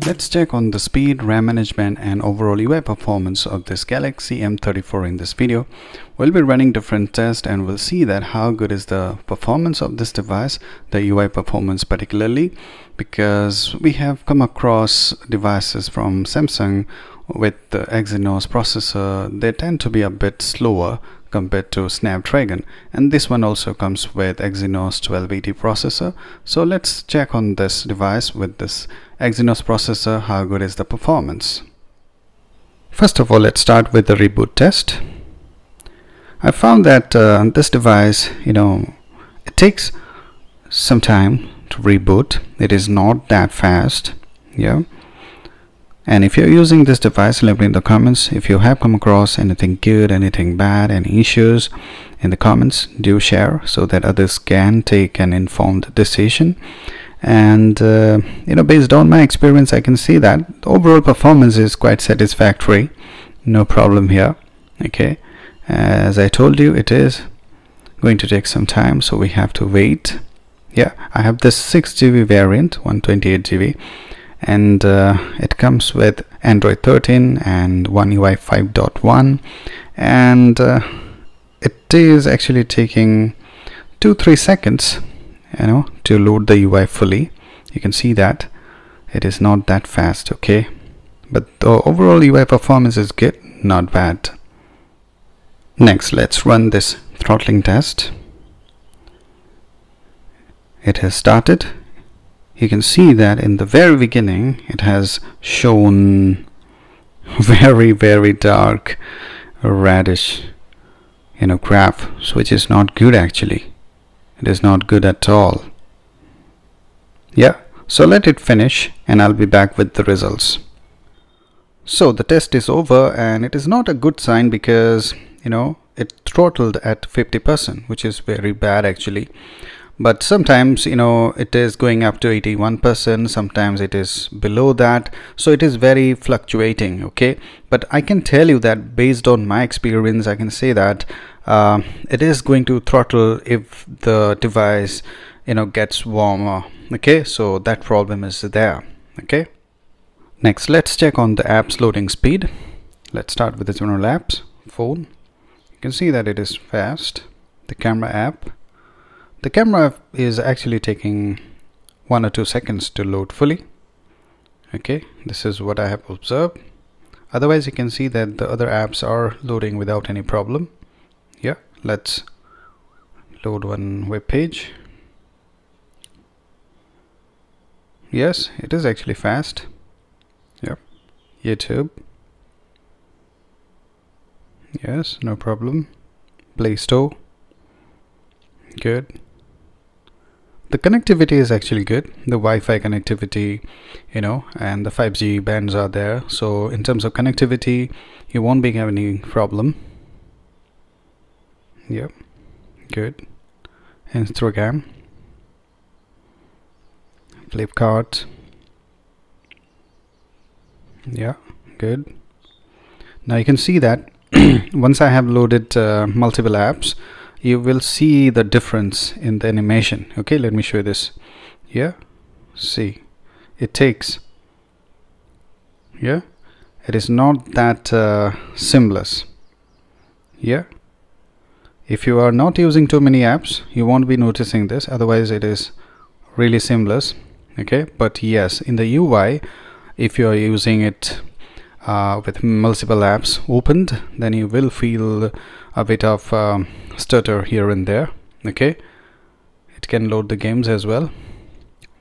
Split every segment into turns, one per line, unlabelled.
Let's check on the speed, RAM management and overall UI performance of this Galaxy M34 in this video. We'll be running different tests and we'll see that how good is the performance of this device, the UI performance particularly, because we have come across devices from Samsung with the Exynos processor. They tend to be a bit slower compared to Snapdragon, and this one also comes with Exynos 1280 processor. So let's check on this device with this Exynos processor, how good is the performance. First of all, let's start with the reboot test. I found that this device, it takes some time to reboot. It is not that fast, and if you're using this device, let me know in the comments if you have come across anything good, anything bad, any issues. In the comments, do share so that others can take an informed decision. And based on my experience, I can see that the overall performance is quite satisfactory. No problem here. Okay, as I told you, it is going to take some time, so we have to wait. I have this 6GB variant, 128GB, and it comes with Android 13 and One UI 5.1, and it is actually taking 2-3 seconds to load the UI fully. You can see that it is not that fast, okay, but the overall UI performance is good, not bad. Next, let's run this throttling test. It has started. You can see that in the very beginning it has shown very dark reddish graph, which is not good. Actually, it is not good at all. So let it finish and I'll be back with the results. So the test is over, and it is not a good sign because it throttled at 50%, which is very bad actually. But sometimes it is going up to 81%, sometimes it is below that, so it is very fluctuating, okay. But I can tell you that based on my experience, I can say that it is going to throttle if the device gets warmer, okay. So that problem is there, okay. Next, let's check on the apps loading speed. Let's start with the general apps. Phone, you can see that it is fast. The camera app, the camera is actually taking 1 or 2 seconds to load fully. Okay, this is what I have observed. Otherwise, you can see that the other apps are loading without any problem. Let's load one web page. Yes, it is actually fast. YouTube. Yes, no problem. Play Store. Good. The connectivity is actually good. The Wi-Fi connectivity, and the 5G bands are there. So in terms of connectivity, you won't be having any problem. Good. Instagram, Flipkart. Good. Now you can see that once I have loaded multiple apps, you will see the difference in the animation. Okay, let me show you this. See, it takes, it is not that seamless. If you are not using too many apps, you won't be noticing this, otherwise it is really seamless, okay. But yes, in the UI, if you are using it with multiple apps opened, then you will feel a bit of stutter here and there, okay. It can load the games as well.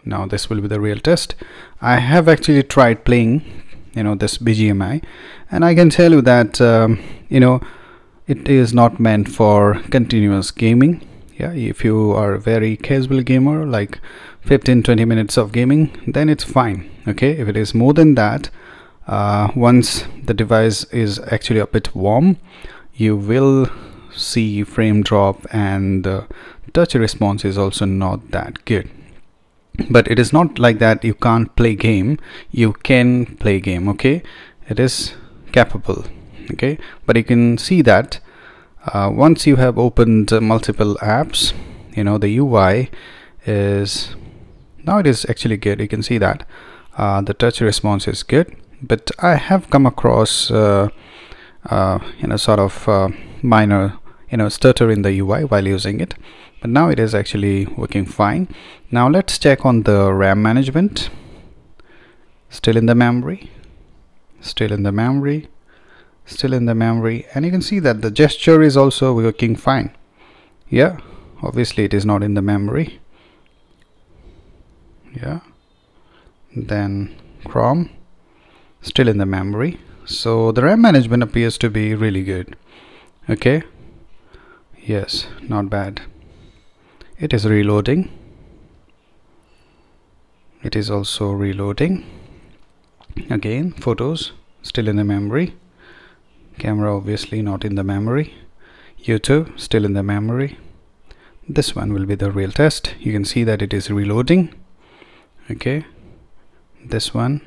Now this will be the real test. I have actually tried playing this BGMI, and I can tell you that it is not meant for continuous gaming. If you are a very casual gamer, like 15-20 minutes of gaming, then it's fine, okay. If it is more than that, once the device is actually a bit warm, you will see frame drop, and touch response is also not that good. But it is not like that you can't play game. You can play game, okay. It is capable, okay. But you can see that once you have opened multiple apps, the UI is now it is actually good. You can see that the touch response is good, but I have come across sort of minor stutter in the UI while using it, but now it is actually working fine. Now let's check on the RAM management. Still in the memory, still in the memory, still in the memory, and you can see that the gesture is also working fine. Yeah, obviously it is not in the memory. Yeah, then Chrome, still in the memory. So the RAM management appears to be really good. Okay, yes, not bad. It is reloading. It is also reloading. Again, photos still in the memory. Camera obviously not in the memory. YouTube still in the memory. This one will be the real test. You can see that it is reloading. Okay, this one,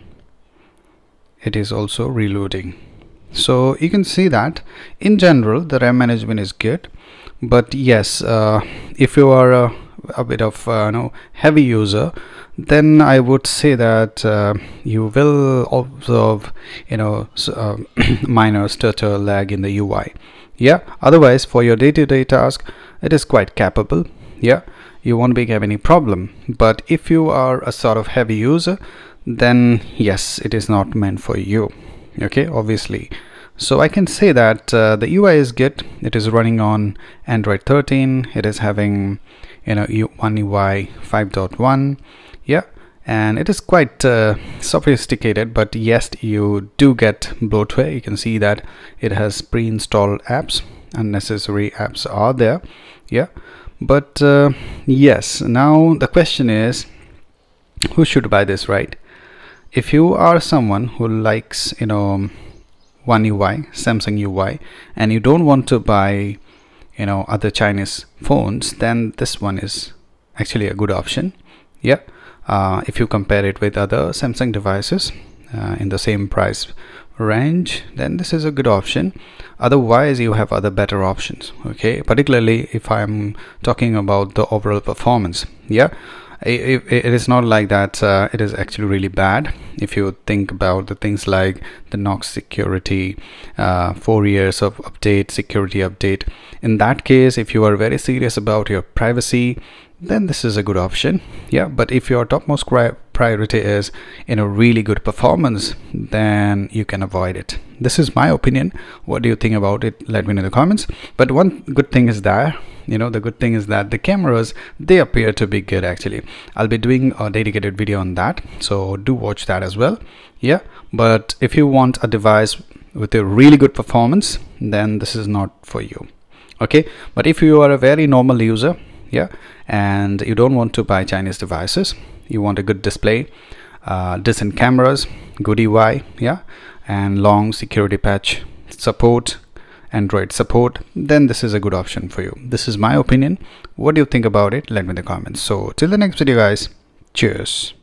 it is also reloading. So you can see that in general the RAM management is good, but yes, if you are a bit of heavy user, then I would say that you will observe minor stutter lag in the UI. Yeah, otherwise for your day-to-day task it is quite capable. Yeah, you won't be having any problem. But if you are a sort of heavy user, then yes, it is not meant for you. Okay, obviously. So I can say that the UI is good. It is running on Android 13. It is having One UI 5.1. yeah, and it is quite sophisticated, but yes, you do get bloatware. You can see that it has pre-installed apps. Unnecessary apps are there. Yeah, but yes, now the question is, who should buy this, right? If you are someone who likes One UI, Samsung UI, and you don't want to buy other Chinese phones, then this one is actually a good option. Yeah, if you compare it with other Samsung devices in the same price range, then this is a good option. Otherwise you have other better options. Okay, particularly if I'm talking about the overall performance. Yeah, it is not like that it is actually really bad. If you think about the things like the Knox security, 4 years of update, security update, in that case, if you are very serious about your privacy, then this is a good option. Yeah, but if your topmost priority is really good performance, then you can avoid it. This is my opinion. What do you think about it? Let me know in the comments. But one good thing is that the good thing is that the cameras, they appear to be good. Actually, I'll be doing a dedicated video on that, so do watch that as well. Yeah, but if you want a device with a really good performance, then this is not for you. Okay, but if you are a very normal user, yeah, and you don't want to buy Chinese devices, you want a good display, decent cameras, good UI, yeah, and long security patch support, Android support, then this is a good option for you. This is my opinion. What do you think about it? Let me know in the comments. So till the next video guys, cheers.